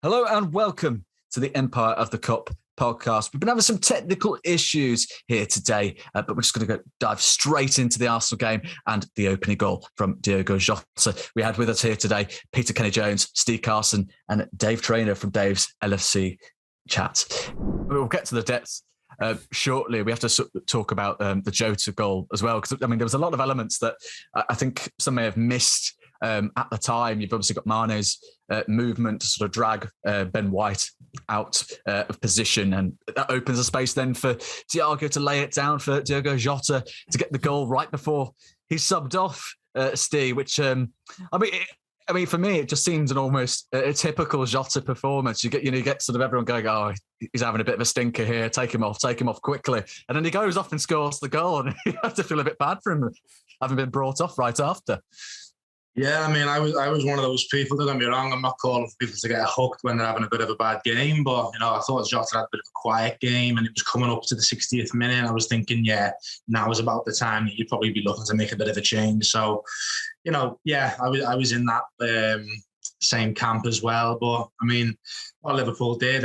Hello and welcome to the Empire of the Cup podcast. We've been having some technical issues here today, but we're just going to dive straight into the Arsenal game and the opening goal from Diogo Jota. We had with us here today Peter Kenny-Jones, Steve Carson and Dave Trainer from Dave's LFC chat. We'll get to the depths shortly. We have to talk about the Jota goal as well, because there was a lot of elements that I think some may have missed at the time. You've obviously got Mane's movement to sort of drag Ben White out of position, and that opens a space then for Thiago to lay it down for Diogo Jota to get the goal right before he subbed off Steve, which I mean, for me, it just seems an almost a typical Jota performance. You get sort of everyone going, oh, he's having a bit of a stinker here. Take him off quickly. And then he goes off and scores the goal, and you have to feel a bit bad for him having been brought off right after. Yeah, I mean, I was one of those people. Don't get me wrong, I'm not calling for people to get hooked when they're having a bit of a bad game, but I thought Jota had a bit of a quiet game, and it was coming up to the 60th minute. I was thinking, now is about the time that you'd probably be looking to make a bit of a change. So, I was in that same camp as well. But I mean, what Liverpool did,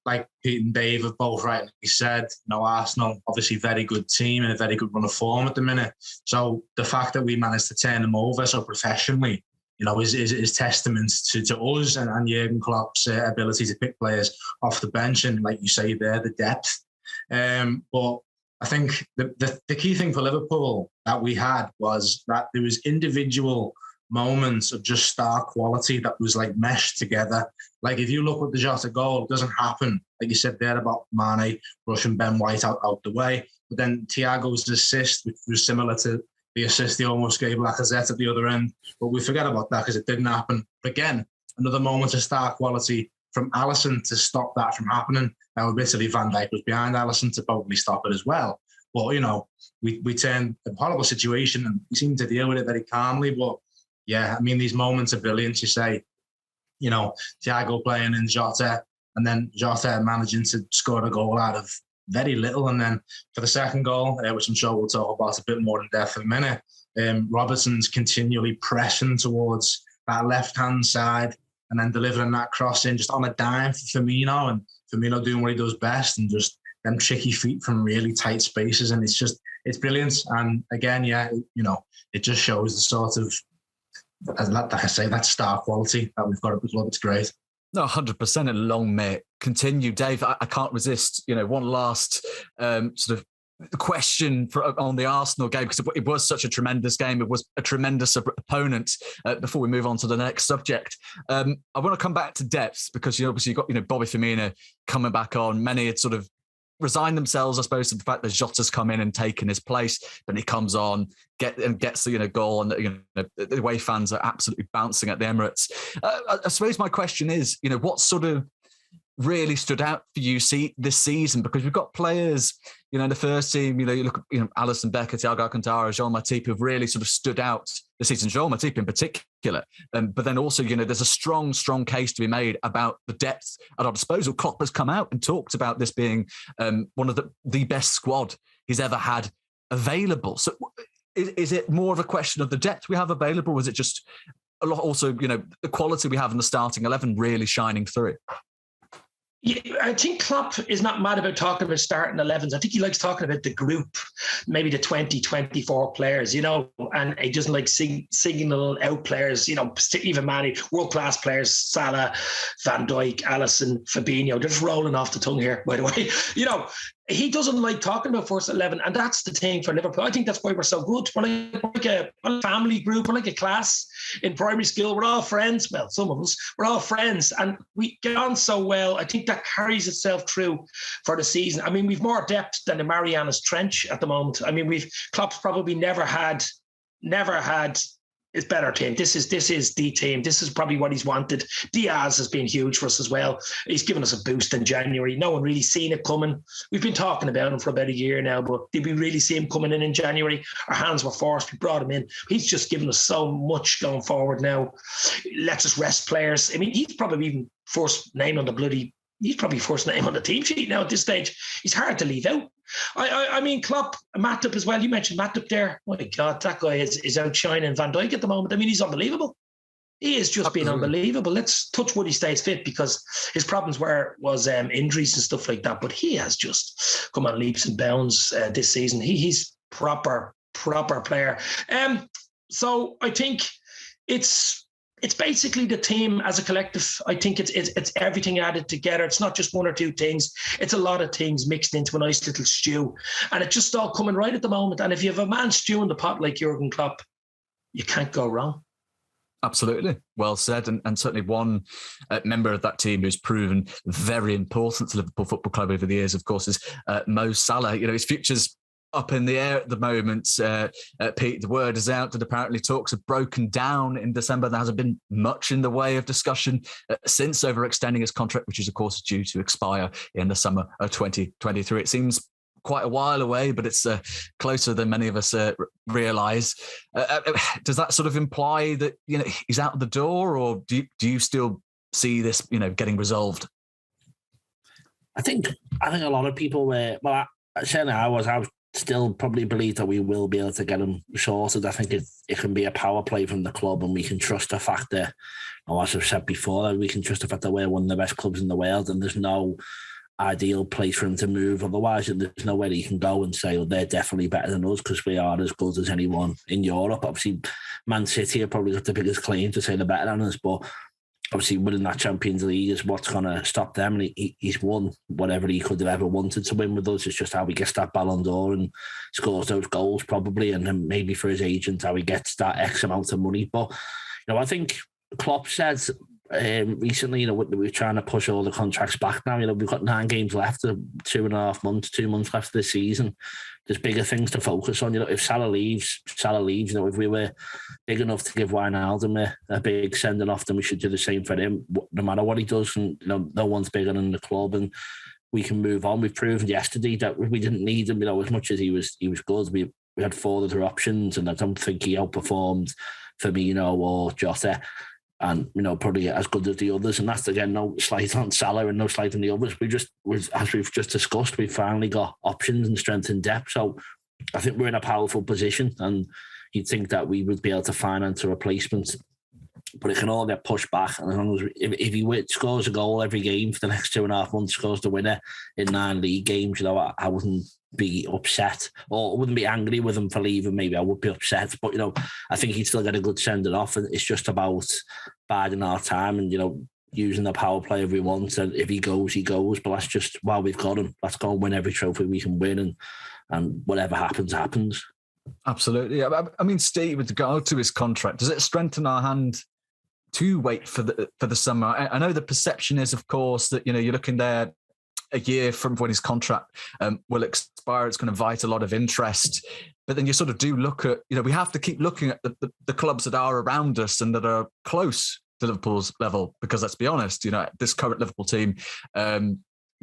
like Pete and Dave have both rightly said, Arsenal, obviously very good team and a very good run of form at the minute. So the fact that we managed to turn them over so professionally, is testament to us and Jurgen Klopp's ability to pick players off the bench. And like you say there, the depth. But I think the key thing for Liverpool that we had was that there was individual moments of just star quality that was like meshed together. Like if you look at the Jota goal, it doesn't happen, like you said there about Mane rushing Ben White out the way. But then Thiago's assist, which was similar to the assist he almost gave Lacazette at the other end. But we forget about that because it didn't happen. But again, another moment of star quality from Alisson to stop that from happening. Now, admittedly, Van Dijk was behind Alisson to probably stop it as well. But, we turned a horrible situation and we seemed to deal with it very calmly. But yeah, these moments are brilliant. You say, Thiago playing in Jota, and then Jota managing to score a goal out of very little. And then for the second goal, which I'm sure we'll talk about a bit more in depth in a minute, Robertson's continually pressing towards that left-hand side and then delivering that cross in just on a dime for Firmino, and Firmino doing what he does best and just them tricky feet from really tight spaces. And it's brilliant. And again, it just shows the sort of, like I say, that star quality that we've got at the club. It's great. No, 100%, and long may it continue. Dave, I can't resist, one last sort of question on the Arsenal game, because it was such a tremendous game. It was a tremendous opponent. Before we move on to the next subject, I want to come back to depth, because obviously you've got Bobby Firmino coming back on. Many had sort of resigned themselves, I suppose, to the fact that Jota's come in and taken his place, but he comes on, gets the goal, and the away fans are absolutely bouncing at the Emirates. I suppose my question is, what sort of really stood out for you this season? Because we've got players, in the first team, you look at, Alisson Becker, Thiago Alcantara, João Matip, who've really sort of stood out this season, João Matip in particular. But then also, there's a strong case to be made about the depth at our disposal. Klopp has come out and talked about this being one of the best squad he's ever had available. So is it more of a question of the depth we have available, or is it just a lot also, the quality we have in the starting 11 really shining through? Yeah, I think Klopp is not mad about talking about starting 11s. I think he likes talking about the group, maybe the 20, 24 players, and he doesn't like signal out players, even Mane, world-class players, Salah, Van Dijk, Alisson, Fabinho. They're just rolling off the tongue here, by the way. He doesn't like talking about first 11, and that's the thing for Liverpool. I think that's why we're so good. We're like a family group. We're like a class in primary school. We're all friends. Well, some of us. We're all friends, and we get on so well. I think that carries itself through for the season. We've more depth than the Marianas Trench at the moment. Klopp's probably never had his better team. This is the team. This is probably what he's wanted. Diaz has been huge for us as well. He's given us a boost in January. No one really seen it coming. We've been talking about him for about a year now, but did we really see him coming in January? Our hands were forced. We brought him in. He's just given us so much going forward now. Lets us rest players. He's probably even first name on the team sheet now at this stage. He's hard to leave out. Klopp, Matip as well. You mentioned Matip there. My God, that guy is outshining Van Dijk at the moment. He's unbelievable. He has just been unbelievable. Let's touch wood he stays fit, because his problems was injuries and stuff like that. But he has just come on leaps and bounds this season. He's proper player. So I think it's basically the team as a collective. I think it's everything added together. It's not just one or two things. It's a lot of things mixed into a nice little stew, and it's just all coming right at the moment. And if you have a man stew in the pot like Jurgen Klopp, you can't go wrong. Absolutely. Well said. And certainly one member of that team who's proven very important to Liverpool Football Club over the years, of course, is Mo Salah. His future's up in the air at the moment. Pete, the word is out that apparently talks have broken down in December. There hasn't been much in the way of discussion since overextending his contract, which is, of course, due to expire in the summer of 2023. It seems quite a while away, but it's closer than many of us realise. Does that sort of imply that he's out the door, or do you still see this getting resolved? I think a lot of people were. Well, certainly I was still probably believe that we will be able to get him sorted. I think it can be a power play from the club, and we can trust the fact that, as I've said before, we can trust the fact that we're one of the best clubs in the world, and there's no ideal place for him to move otherwise, and there's nowhere he can go and say, they're definitely better than us, because we are as good as anyone in Europe. Obviously, Man City have probably got the biggest claim to say they're better than us, but obviously winning that Champions League is what's going to stop them, and he's won whatever he could have ever wanted to win with us. It's just how he gets that Ballon d'Or and scores those goals probably, and then maybe for his agent how he gets that X amount of money. But I think Klopp said recently, we're trying to push all the contracts back now. We've got 9 games left, 2.5 months, 2 months left of the season. There's bigger things to focus on. If Salah leaves. If we were big enough to give Wijnaldum a big sending off, then we should do the same for him, no matter what he does. And no one's bigger than the club, and we can move on. We've proven yesterday that we didn't need him. As much as he was good, we had 4 other options, and I don't think he outperformed Firmino or Jota. And, probably as good as the others. And that's, again, no slight on Salah and no slight on the others. As we've just discussed, we've finally got options and strength and depth. So I think we're in a powerful position, and you'd think that we would be able to finance a replacement. But it can all get pushed back. And as long as if he scores a goal every game for the next 2.5 months, scores the winner in 9 league games, I wouldn't be upset, or I wouldn't be angry with him for leaving. Maybe I would be upset, but I think he'd still get a good sending off, and it's just about biding our time and using the power play if we want. And if he goes, he goes. But that's just while we've got him, let's go and win every trophy we can win, and whatever happens, happens. Absolutely. I mean, Steve, with regard to his contract, does it strengthen our hand to wait for the summer? I know the perception is, of course, that you're looking there a year from when his contract will expire. It's going to invite a lot of interest. But then you sort of do look at, we have to keep looking at the clubs that are around us and that are close to Liverpool's level, because let's be honest, this current Liverpool team,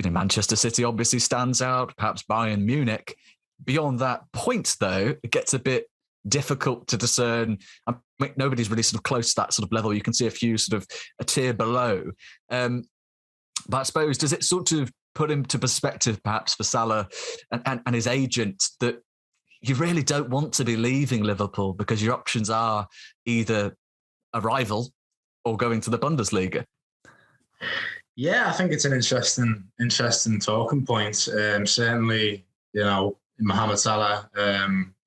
Manchester City obviously stands out, perhaps Bayern Munich. Beyond that point, though, it gets a bit difficult to discern. I mean, nobody's really sort of close to that sort of level. You can see a few sort of a tier below. But I suppose, does it sort of put him to perspective, perhaps, for Salah and his agent, that you really don't want to be leaving Liverpool because your options are either a rival or going to the Bundesliga? Yeah, I think it's an interesting talking point. Certainly, Mohamed Salah,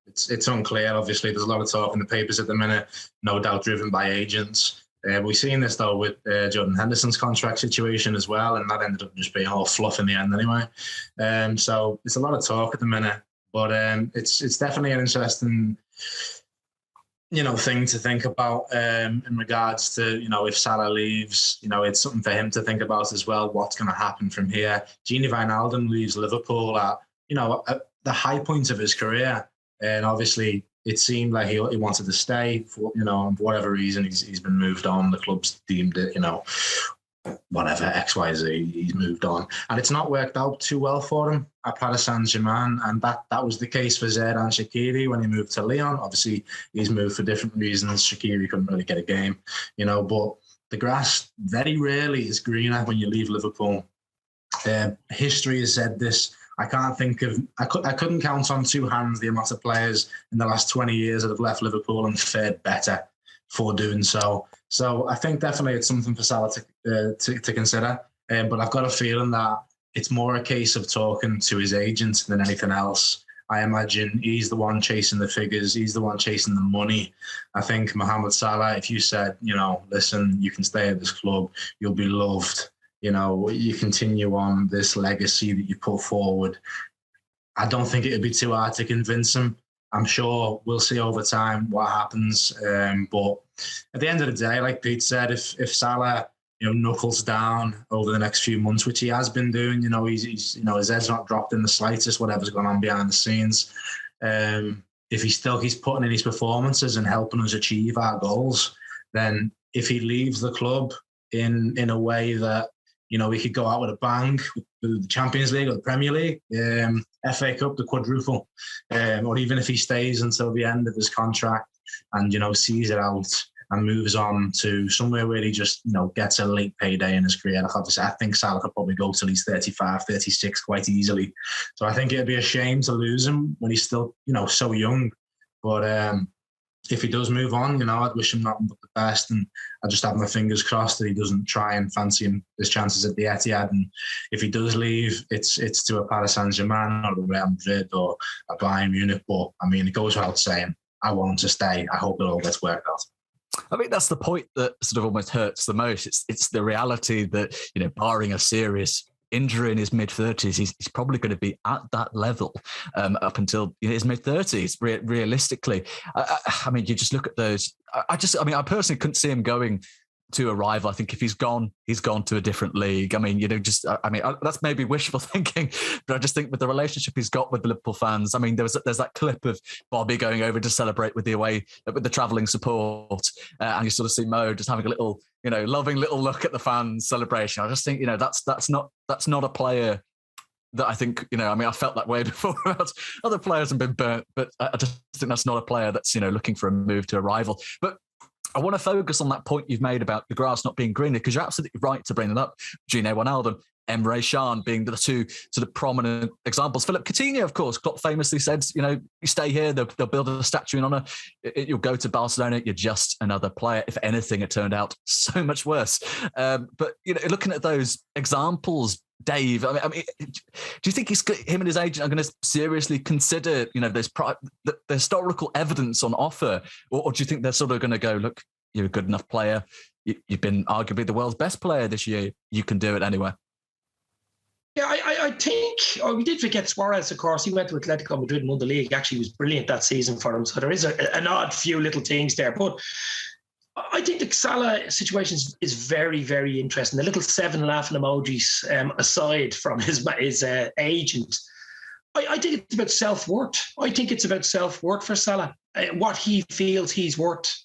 it's unclear. Obviously, there's a lot of talk in the papers at the minute, no doubt driven by agents. We've seen this, though, with Jordan Henderson's contract situation as well, and that ended up just being all fluff in the end anyway. So it's a lot of talk at the minute, but it's definitely an interesting, thing to think about in regards to, if Salah leaves, it's something for him to think about as well. What's going to happen from here? Gini Wijnaldum leaves Liverpool at the high point of his career, and obviously it seemed like he wanted to stay for, for whatever reason, he's been moved on. The club's deemed it, whatever, XYZ, he's moved on. And it's not worked out too well for him at Paris Saint-Germain. And that was the case for Xherdan Shaqiri when he moved to Lyon. Obviously, he's moved for different reasons. Shaqiri couldn't really get a game, but the grass very rarely is greener when you leave Liverpool. History has said this. I couldn't count on 2 hands the amount of players in the last 20 years that have left Liverpool and fared better for doing so. So I think definitely it's something for Salah to consider. But I've got a feeling that it's more a case of talking to his agent than anything else. I imagine he's the one chasing the figures. He's the one chasing the money. I think Mohamed Salah, if you said, listen, you can stay at this club, you'll be loved. You continue on this legacy that you put forward. I don't think it would be too hard to convince him. I'm sure we'll see over time what happens. But at the end of the day, like Pete said, if Salah, knuckles down over the next few months, which he has been doing, he's his head's not dropped in the slightest, whatever's going on behind the scenes. If he's putting in his performances and helping us achieve our goals, then if he leaves the club in a way that, we could go out with a bang with the Champions League or the Premier League, FA Cup, the quadruple, or even if he stays until the end of his contract and, sees it out and moves on to somewhere where he just, gets a late payday in his career. Like obviously, I think Salah could probably go till he's 35, 36 quite easily. So I think it'd be a shame to lose him when he's still, so young. But if he does move on, I'd wish him nothing but the best. And I just have my fingers crossed that he doesn't try and fancy his chances at the Etihad. And if he does leave, it's to a Paris Saint-Germain or a Real Madrid or a Bayern Munich. But I mean, it goes without saying, I want him to stay. I hope it all gets worked out. I think that's the point that sort of almost hurts the most. It's the reality that, barring a serious injury in his mid-30s, he's probably going to be at that level up until his mid-30s, realistically. I mean, you just look at those. I personally couldn't see him going to a rival. I think if he's gone to a different league. I mean, that's maybe wishful thinking, but I just think with the relationship he's got with the Liverpool fans, I mean, there's that clip of Bobby going over to celebrate with the travelling support, and you sort of see Mo just having a little, loving little look at the fans' celebration. I just think, that's not a player that I think, I felt that way before about other players and been burnt, but I just think that's not a player that's, looking for a move to a rival. But I want to focus on that point you've made about the grass not being greener, because you're absolutely right to bring it up. Gino Wijnaldum, Emre Can being the two sort of prominent examples. Philip Coutinho, of course, Klopp famously said, you stay here, they'll build a statue in honour. You'll go to Barcelona, you're just another player. If anything, it turned out so much worse. But, looking at those examples, Dave, I mean, do you think him and his agent are going to seriously consider, the historical evidence on offer, or do you think they're sort of going to go, look, you're a good enough player, you've been arguably the world's best player this year, you can do it anywhere? Yeah, I think we did forget Suarez, of course. He went to Atletico Madrid and won the league. Actually, was brilliant that season for him. So there is an odd few little things there, but I think the Salah situation is very, very interesting. The little 7 laughing emojis aside from his agent, I think it's about self-worth. I think it's about self-worth for Salah, what he feels he's worth.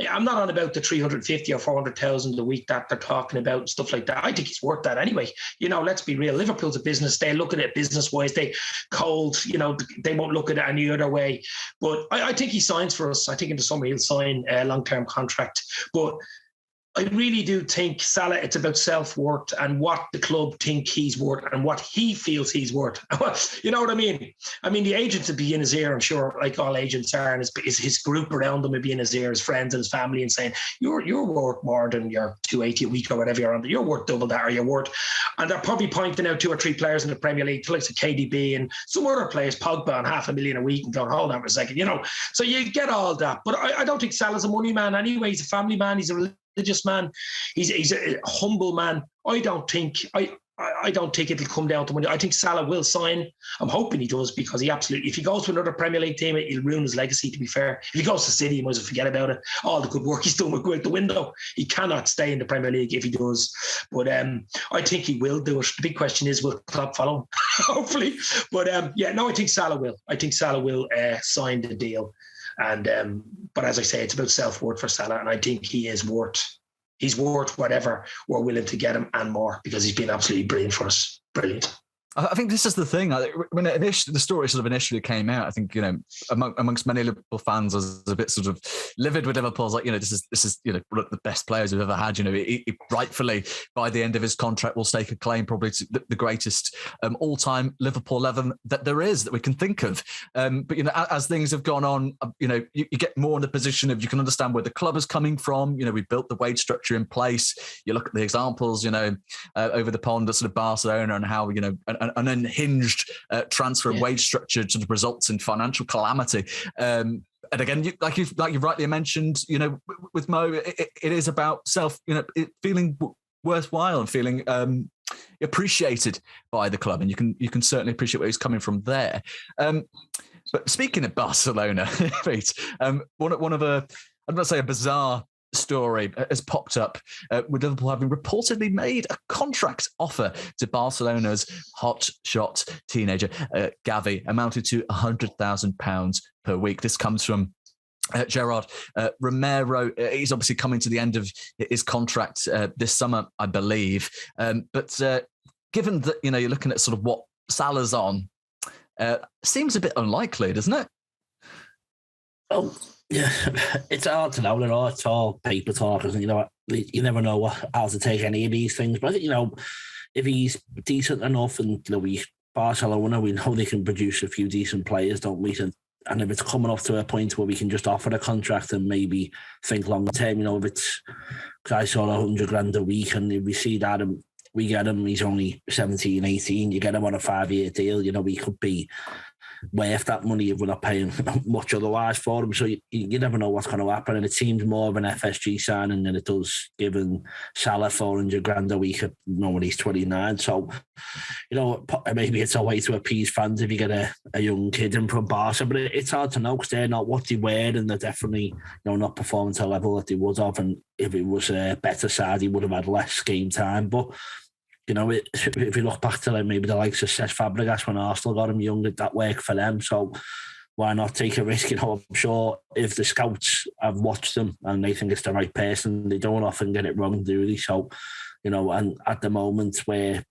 I'm not on about the 350 or 400,000 a week that they're talking about and stuff like that. I think he's worth that anyway. Let's be real. Liverpool's a business. They look at it business-wise. They they won't look at it any other way. But I think he signs for us. I think in the summer he'll sign a long-term contract. But I really do think Salah, it's about self-worth and what the club think he's worth and what he feels he's worth. You know what I mean? I mean, the agents would be in his ear, I'm sure, like all agents are, and his group around him would be in his ear, his friends and his family, and saying, you're worth more than your 280 a week or whatever you're on. You're worth double that, or you're worth. And they're probably pointing out 2 or 3 players in the Premier League, like KDB and some other players, Pogba, on $500,000 a week, and going, hold on for a second, So you get all that. But I don't think Salah's a money man anyway. He's a family man. He's a religious man. He's a humble man. I don't think it'll come down to money. I think Salah will sign. I'm hoping he does, because if he goes to another Premier League team, he'll ruin his legacy, to be fair. If he goes to City, he might as well forget about it. All the good work he's done will go out the window. He cannot stay in the Premier League if he does. But I think he will do it. The big question is, will Klopp follow him? Hopefully. But I think Salah will. I think Salah will sign the deal. And but as I say, it's about self-worth for Salah, and I think he's worth whatever we're willing to get him and more, because he's been absolutely brilliant for us. Brilliant. I think this is the thing. When the story sort of initially came out, I think, amongst many Liverpool fans, I was a bit sort of livid with Liverpool. I was like, this is one of the best players we've ever had. He rightfully, by the end of his contract, will stake a claim probably to the greatest all-time Liverpool 11 that there is, that we can think of. But, as things have gone on, you get more in the position of, you can understand where the club is coming from. We built the wage structure in place. You look at the examples, over the pond at sort of Barcelona, and how, an unhinged transfer and wage structure sort of results in financial calamity. And again, like you rightly mentioned, with Mo, it is about feeling worthwhile and feeling appreciated by the club, and you can certainly appreciate where he's coming from there. But speaking of Barcelona, Pete, one of I'm not to say a bizarre story has popped up with Liverpool having reportedly made a contract offer to Barcelona's hot-shot teenager, Gavi, amounted to £100,000 per week. This comes from Gerard Romero. He's obviously coming to the end of his contract this summer, I believe. But given that, you're looking at sort of what Salah's on, seems a bit unlikely, doesn't it? Oh, yeah, it's hard to know. It's all paper talk, and you never know how to take any of these things. But I think, if he's decent enough, and Barcelona, we know they can produce a few decent players, don't we? And if it's coming up to a point where we can just offer the contract and maybe think long term, if it's, because I saw $100,000 a week, and if we see that and we get him, he's only 17, 18, you get him on a 5-year deal, we could be worth that money if we're not paying much otherwise for him. So you never know what's going to happen. And it seems more of an FSG signing than it does giving Salah $400,000 a week when he's 29. So, maybe it's a way to appease fans if you get a young kid in from Barca, but it's hard to know because they're not what they were, and they're definitely not performing to a level that they would have. And if it was a better side, he would have had less game time. But if you look back to maybe the likes of Cesc Fabregas when Arsenal got him young, that worked for them. So why not take a risk? I'm sure if the scouts have watched them and they think it's the right person, they don't often get it wrong, do they? So, and at the moment where,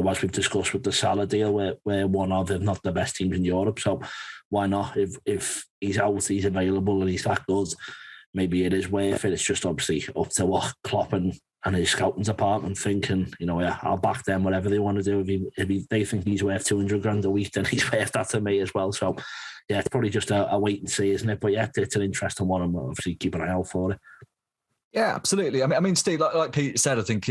as we've discussed with the Salah deal, we're one of, if not the best teams in Europe. So why not? If he's out, he's available, and he's that good, maybe it is worth it. It's just obviously up to what Klopp and his scouting department thinking, I'll back them whatever they want to do. If they think he's worth $200,000 a week, then he's worth that to me as well. So, yeah, it's probably just a wait and see, isn't it? But yeah, it's an interesting one, and we'll obviously keep an eye out for it. Yeah, absolutely. I mean, Steve, like Pete said, I think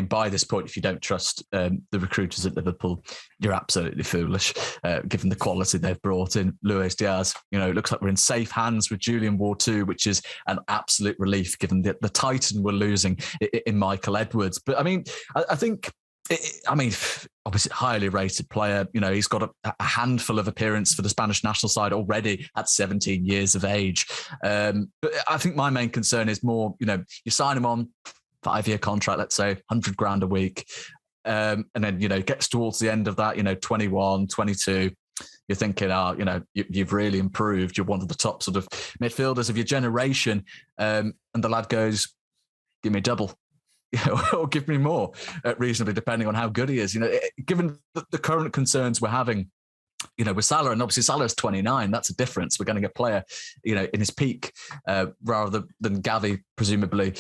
by this point, if you don't trust the recruiters at Liverpool, you're absolutely foolish, given the quality they've brought in. Luis Diaz, it looks like we're in safe hands with Julian Ward-2, which is an absolute relief, given the titan we're losing in Michael Edwards. But I mean, I think, obviously highly rated player. He's got a handful of appearances for the Spanish national side already at 17 years of age. But I think my main concern is more, you sign him on 5-year contract, let's say $100,000 a week. And then, gets towards the end of that, 21, 22, you're thinking, you've really improved. You're one of the top sort of midfielders of your generation. And the lad goes, give me double. Or give me more, reasonably, depending on how good he is. Given the current concerns we're having, with Salah, and obviously Salah's 29, that's a difference. We're getting a player, in his peak, rather than Gavi, presumably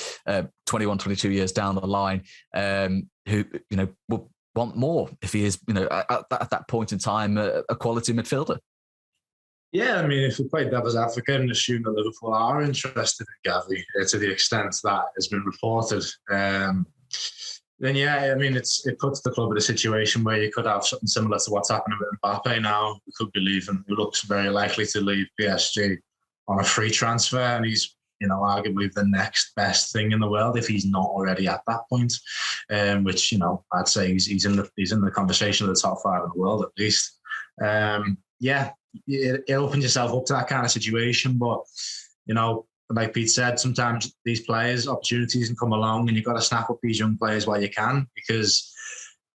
21, 22 years down the line, who, will want more if he is, at that point in time, a quality midfielder. Yeah, I mean, if we play devil's advocate and assume that Liverpool are interested in Gavi to the extent that has been reported, then yeah, I mean, it puts the club in a situation where you could have something similar to what's happening with Mbappe now. He could be leaving. He looks very likely to leave PSG on a free transfer, and he's, arguably the next best thing in the world if he's not already at that point. Which, I'd say he's in the conversation of the top 5 in the world at least. Yeah. It opens yourself up to that kind of situation. But, like Pete said, sometimes these players, opportunities can come along and you've got to snap up these young players while you can, because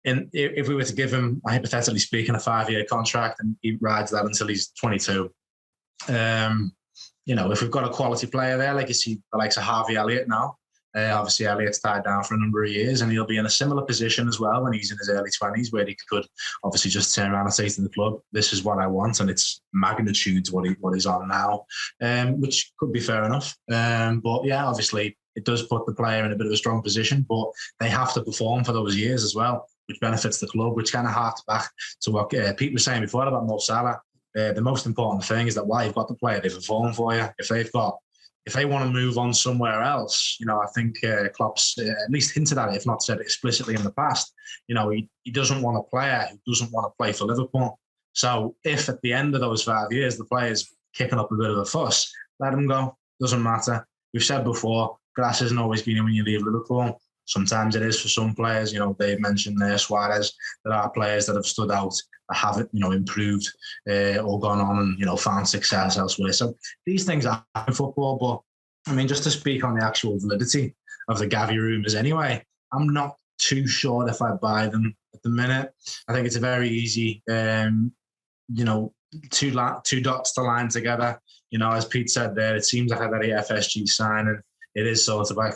if we were to give him, hypothetically speaking, a 5-year contract and he rides that until he's 22, if we've got a quality player there, like you see the likes of Harvey Elliott now, Obviously, Elliot's tied down for a number of years, and he'll be in a similar position as well when he's in his early 20s, where he could obviously just turn around and say to the club, "This is what I want," and it's magnitudes what he's on now, which could be fair enough. But yeah, obviously, it does put the player in a bit of a strong position, but they have to perform for those years as well, which benefits the club, which kind of harks back to what Pete was saying before about Mo Salah. The most important thing is that while you've got the player, they perform for you. If they want to move on somewhere else, I think Klopp's at least hinted at it, if not said it explicitly in the past. He doesn't want a player who doesn't want to play for Liverpool. So if at the end of those 5 years the player's kicking up a bit of a fuss, let him go. Doesn't matter. We've said before, grass isn't always greener when you leave Liverpool. Sometimes it is for some players. Dave mentioned there Suarez. There are players that have stood out, that haven't, improved or gone on and, found success elsewhere. So these things are in football. But, just to speak on the actual validity of the Gavi rumours anyway, I'm not too sure if I buy them at the minute. I think it's a very easy, two dots to line together. As Pete said there, it seems like a very FSG signing. It is sort of like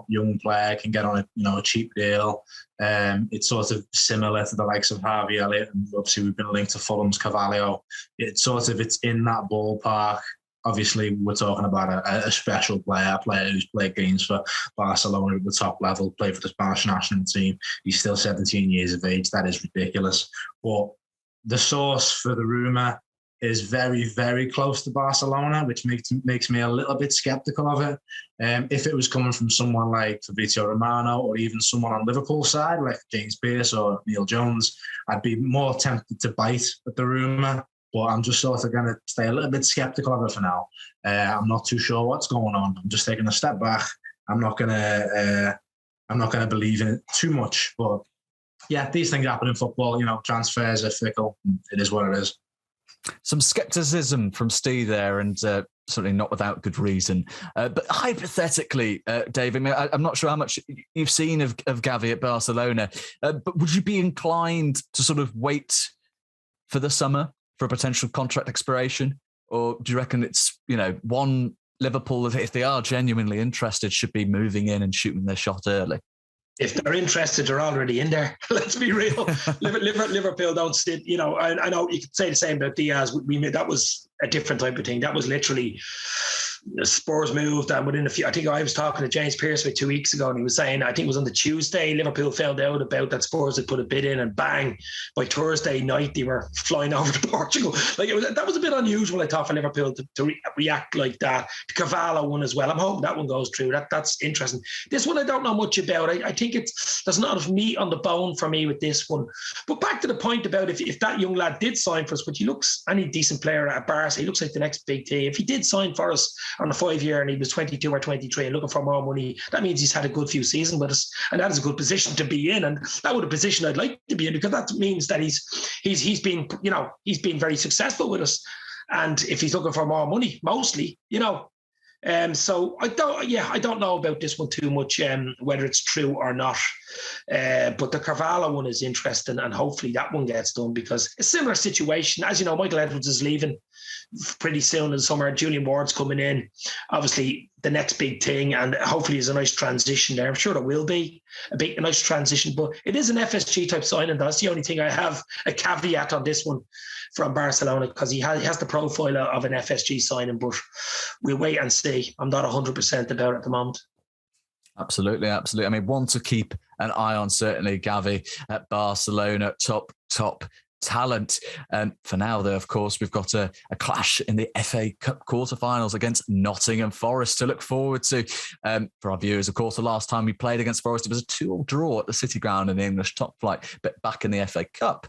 young player can get on a cheap deal. It's sort of similar to the likes of Harvey Elliott, and obviously we've been linked to Fulham's Carvalho. It's in that ballpark. Obviously, we're talking about a special player, a player who's played games for Barcelona at the top level, played for the Spanish national team. He's still 17 years of age. That is ridiculous. But the source for the rumour is very, very close to Barcelona, which makes me a little bit sceptical of it. If it was coming from someone like Fabrizio Romano or even someone on Liverpool's side, like James Pearce or Neil Jones, I'd be more tempted to bite at the rumour. But I'm just sort of going to stay a little bit sceptical of it for now. I'm not too sure what's going on. I'm just taking a step back. I'm not going to believe in it too much. But yeah, these things happen in football. Transfers are fickle. It is what it is. Some scepticism from Steve there, and certainly not without good reason. But hypothetically, Dave, I'm not sure how much you've seen of Gavi at Barcelona, but would you be inclined to sort of wait for the summer for a potential contract expiration? Or do you reckon it's, one, Liverpool, if they are genuinely interested, should be moving in and shooting their shot early? If they're interested, they're already in there. Let's be real. Liverpool don't sit. I know you could say the same about Diaz. That was a different type of thing. That was literally Spurs moved, and within a few. I think I was talking to James Pearce 2 weeks ago, and he was saying, I think it was on the Tuesday, Liverpool found out about that Spurs had put a bid in, and bang, by Thursday night they were flying over to Portugal. That was a bit unusual, I thought, for Liverpool to react like that. The Carvalho one as well. I'm hoping that one goes through. That's interesting. This one I don't know much about. I think there's not enough meat on the bone for me with this one. But back to the point about if that young lad did sign for us, but he looks any decent player at Barca, he looks like the next big thing. If he did sign for us on a 5-year and he was 22 or 23 and looking for more money, that means he's had a good few seasons with us, and that is a good position to be in, and that would a position I'd like to be in, because that means that he's been very successful with us. And if he's looking for more money, mostly, so I don't know about this one too much, whether it's true or not. But the Carvalho one is interesting, and hopefully that one gets done, because a similar situation, as you know, Michael Edwards is leaving pretty soon in the summer. Julian Ward's coming in, obviously the next big thing, and hopefully there's a nice transition there. I'm sure there will be a nice transition, but it is an FSG type signing. That's the only thing I have a caveat on this one from Barcelona, because he has the profile of an FSG signing, but we'll wait and see. I'm not 100% about it at the moment. Absolutely. One to keep an eye on, certainly, Gavi at Barcelona, top talent. For now, though, of course, we've got a clash in the FA Cup quarterfinals against Nottingham Forest to look forward to. For our viewers, of course, the last time we played against Forest, it was a 2-2 draw at the City Ground in the English top flight. But back in the FA Cup,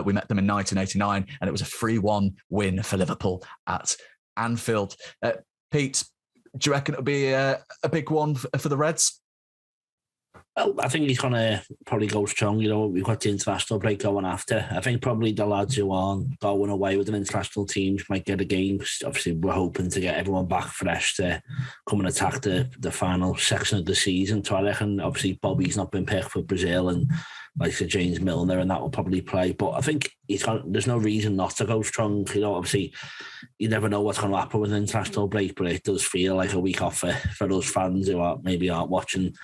we met them in 1989, and it was a 3-1 win for Liverpool at Anfield. Pete, do you reckon it'll be a big one for the Reds? Well, I think he's going to probably go strong. We've got the international break going after. I think probably the lads who aren't going away with an international team might get a game. Obviously, we're hoping to get everyone back fresh to come and attack the final section of the season. So I reckon, obviously, Bobby's not been picked for Brazil, and like Sir James Milner, and that will probably play. But I think there's no reason not to go strong. Obviously, you never know what's going to happen with an international break, but it does feel like a week off for those fans who aren't watching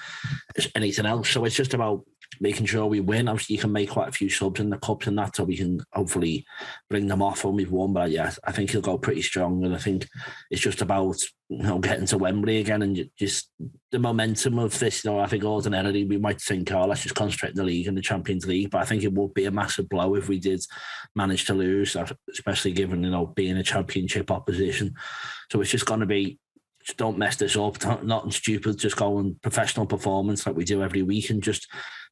anything else. So it's just about making sure we win. Obviously, you can make quite a few subs in the cups and that, so we can hopefully bring them off when we've won. But yeah, I think he'll go pretty strong, and I think it's just about getting to Wembley again and just the momentum of this. I think ordinarily we might think, let's just concentrate in the league and the Champions League, but I think it would be a massive blow if we did manage to lose, especially given being a championship opposition. So it's just going to be, just don't mess this up, nothing stupid, just go on professional performance like we do every week and just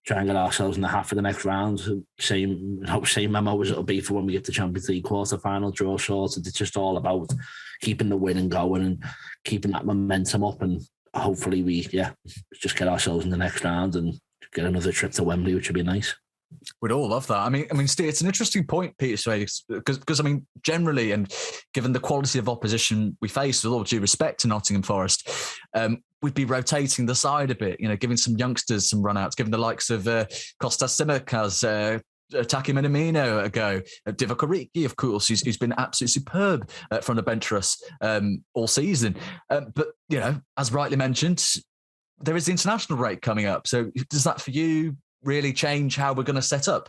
try and get ourselves in the half of the next round. Same memo as it'll be for when we get to Champions League quarter-final draw sorted. It's just all about keeping the winning going and keeping that momentum up, and hopefully we just get ourselves in the next round and get another trip to Wembley, which would be nice. We'd all love that. I mean, Steve, it's an interesting point, Peter, because generally, and given the quality of opposition we face, with all due respect to Nottingham Forest, we'd be rotating the side a bit, giving some youngsters some run-outs, giving the likes of Kostas Tsimikas, Taki Minamino a go, Divock Origi, of course, who's been absolutely superb from the bench for us all season. But, as rightly mentioned, there is the international break coming up. So does that for you really change how we're going to set up?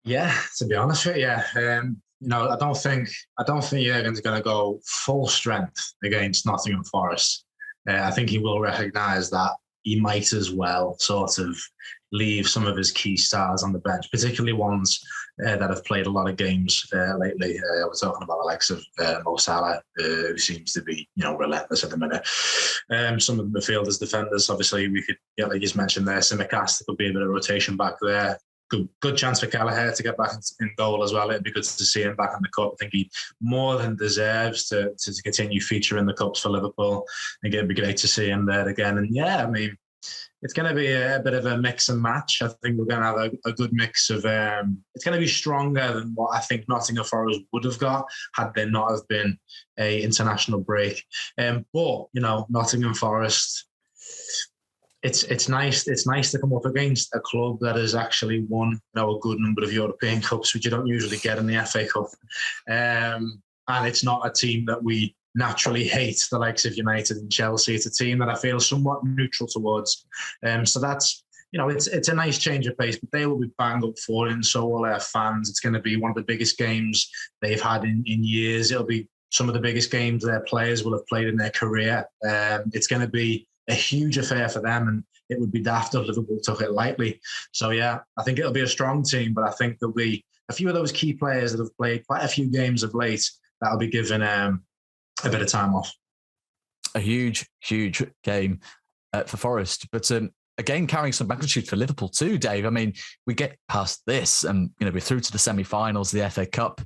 Yeah, to be honest with you, I don't think Jurgen's going to go full strength against Nottingham Forest. I think he will recognise that he might as well sort of leave some of his key stars on the bench, particularly ones that have played a lot of games lately. I was talking about the likes of Mo Salah, who seems to be, relentless at the minute. Some of the midfielders, defenders, obviously we could, like you just mentioned there, Tsimikas, there could be a bit of rotation back there. Good chance for Kelleher to get back in goal as well. It'd be good to see him back in the cup. I think he more than deserves to continue featuring the cups for Liverpool. I think it'd be great to see him there again. And it's going to be a bit of a mix and match. I think we're going to have a good mix of. It's going to be stronger than what I think Nottingham Forest would have got had there not have been a international break. But Nottingham Forest. It's nice to come up against a club that has actually won a good number of European Cups, which you don't usually get in the FA Cup. And it's not a team that we naturally hate, the likes of United and Chelsea. It's a team that I feel somewhat neutral towards. So that's, it's a nice change of pace, but they will be bang up for it, and so will their fans. It's going to be one of the biggest games they've had in years. It'll be some of the biggest games their players will have played in their career. It's going to be a huge affair for them, and it would be daft if Liverpool took it lightly. So yeah, I think it'll be a strong team, but I think there'll be a few of those key players that have played quite a few games of late that'll be given a bit of time off. A huge game for Forest, but a game carrying some magnitude for Liverpool too, Dave. I mean, we get past this and, we're through to the semi-finals of the FA Cup.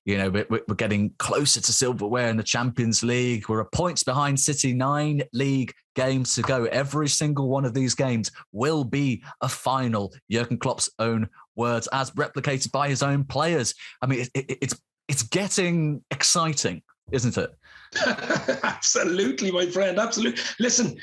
We're getting closer to silverware in the Champions League. We're points behind City, 9 league games to go. Every single one of these games will be a final. Jurgen Klopp's own words, as replicated by his own players. I mean, it's getting exciting, isn't it? Absolutely, my friend. Absolutely. Listen,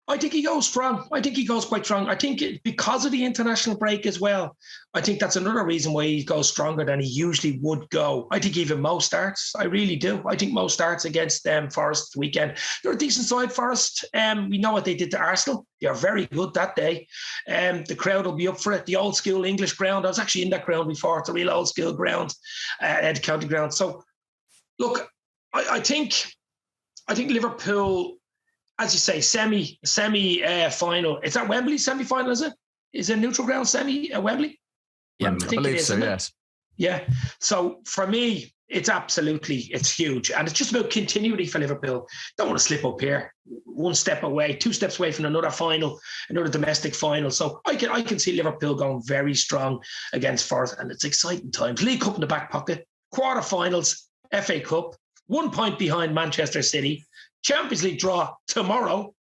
I think he goes strong. I think he goes quite strong. I think because of the international break as well, I think that's another reason why he goes stronger than he usually would go. I think even Mo starts. I really do. I think Mo starts against Forest weekend. They're a decent side, Forest. We know what they did to Arsenal. They are very good that day. The crowd will be up for it. The old school English ground. I was actually in that ground before. It's a real old school ground, Ed County ground. So, look, I think Liverpool, as you say, semi final. Is that Wembley semi-final, is it? Is it neutral ground semi at Wembley? Yeah, I believe so, yes. Yeah. So for me, it's huge. And it's just about continuity for Liverpool. Don't want to slip up here. 1 step away, 2 steps away from another final, another domestic final. So I can see Liverpool going very strong against Forest, and it's exciting times. League Cup in the back pocket, quarterfinals, FA Cup, 1 point behind Manchester City. Champions League draw tomorrow,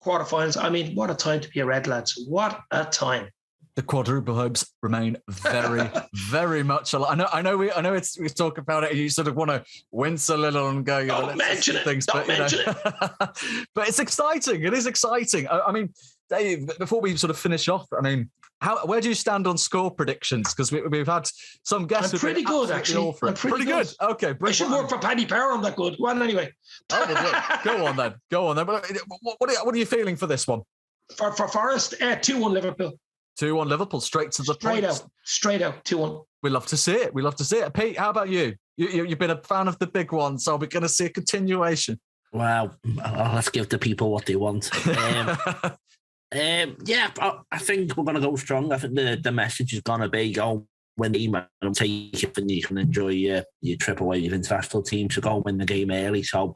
quarterfinals. I mean, what a time to be a Red, lads. What a time. The quadruple hopes remain very, very much alive. I know we talk about it and you sort of want to wince a little and go, Don't mention it. But it's exciting. It is exciting. I mean, Dave, before we sort of finish off, I mean, where do you stand on score predictions? Because we've had some guests. I'm pretty good, actually. I'm pretty good. Okay, I should work for Paddy Power. I'm that good. Go on, anyway. Oh, well, go on then. What are you feeling for this one? For Forest, 2-1 Liverpool. 2-1 Liverpool, straight to the point. Straight out, 2-1. We love to see it. Pete, how about you? You've been a fan of the big one, so we're going to see a continuation. Well, let's give the people what they want. Yeah, I think we're going to go strong. I think the message is going to be go win the game and take it and you can enjoy your trip away with your international team. So go win the game early. So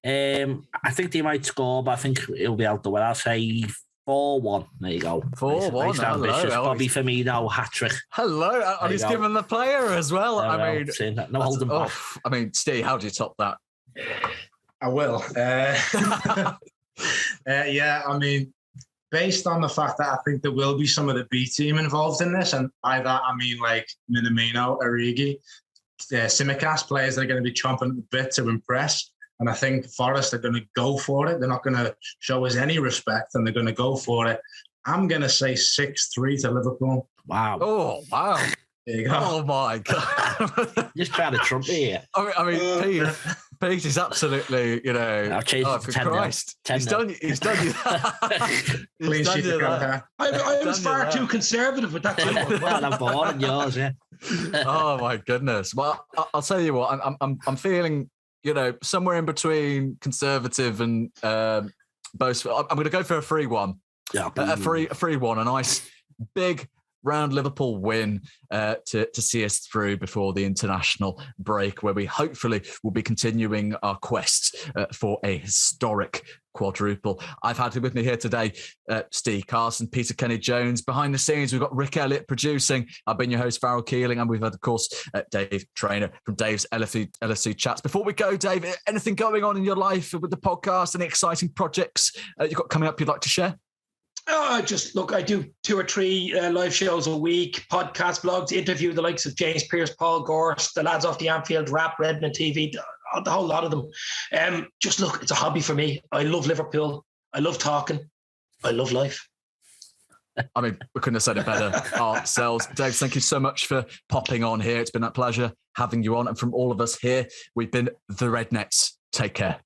I think they might score, but I think it'll be out the way. I'll say 4-1. There you go. 4-1. Nice ambitious. Bobby Firmino, hat-trick. Hello. And he's given the player as well. No holding back. I mean, Steve, how do you top that? I will. Yeah, I mean, based on the fact that I think there will be some of the B team involved in this, and by that I mean like Minamino, Origi, Tsimikas, players that are going to be chomping at the bit to impress. And I think Forest are going to go for it. They're not going to show us any respect, and they're going to go for it. I'm going to say 6-3 to Liverpool. Wow. Oh, wow. There you go. Oh, my God. Just trying to trump here. I mean, Pete is absolutely, I'll change it to 10 Christ. He's done you that. Please shoot the gun. I was far too conservative with that. Well, I'm born in yours, yeah. Oh, my goodness. Well, I'll tell you what, I'm feeling, somewhere in between conservative and boastful. I'm going to go for a 3-1. Yeah, a 3-1, a nice big round Liverpool win to see us through before the international break, where we hopefully will be continuing our quest for a historic quadruple. I've had with me here today Steve Carson, Peter Kenny-Jones. Behind the scenes, we've got Rick Elliott producing. I've been your host, Farrell Keeling, and we've had, of course, Dave Trainer from Dave's LSE Chats. Before we go, Dave, anything going on in your life with the podcast? Any exciting projects you've got coming up you'd like to share? I do 2 or 3 live shows a week, podcast, blogs, interview the likes of James Pearce, Paul Gorst, the lads off the Anfield, Rap, Redmond TV, the whole lot of them. It's a hobby for me. I love Liverpool. I love talking. I love life. I mean, we couldn't have said it better ourselves. Dave, thank you so much for popping on here. It's been a pleasure having you on. And from all of us here, we've been the Rednets. Take care.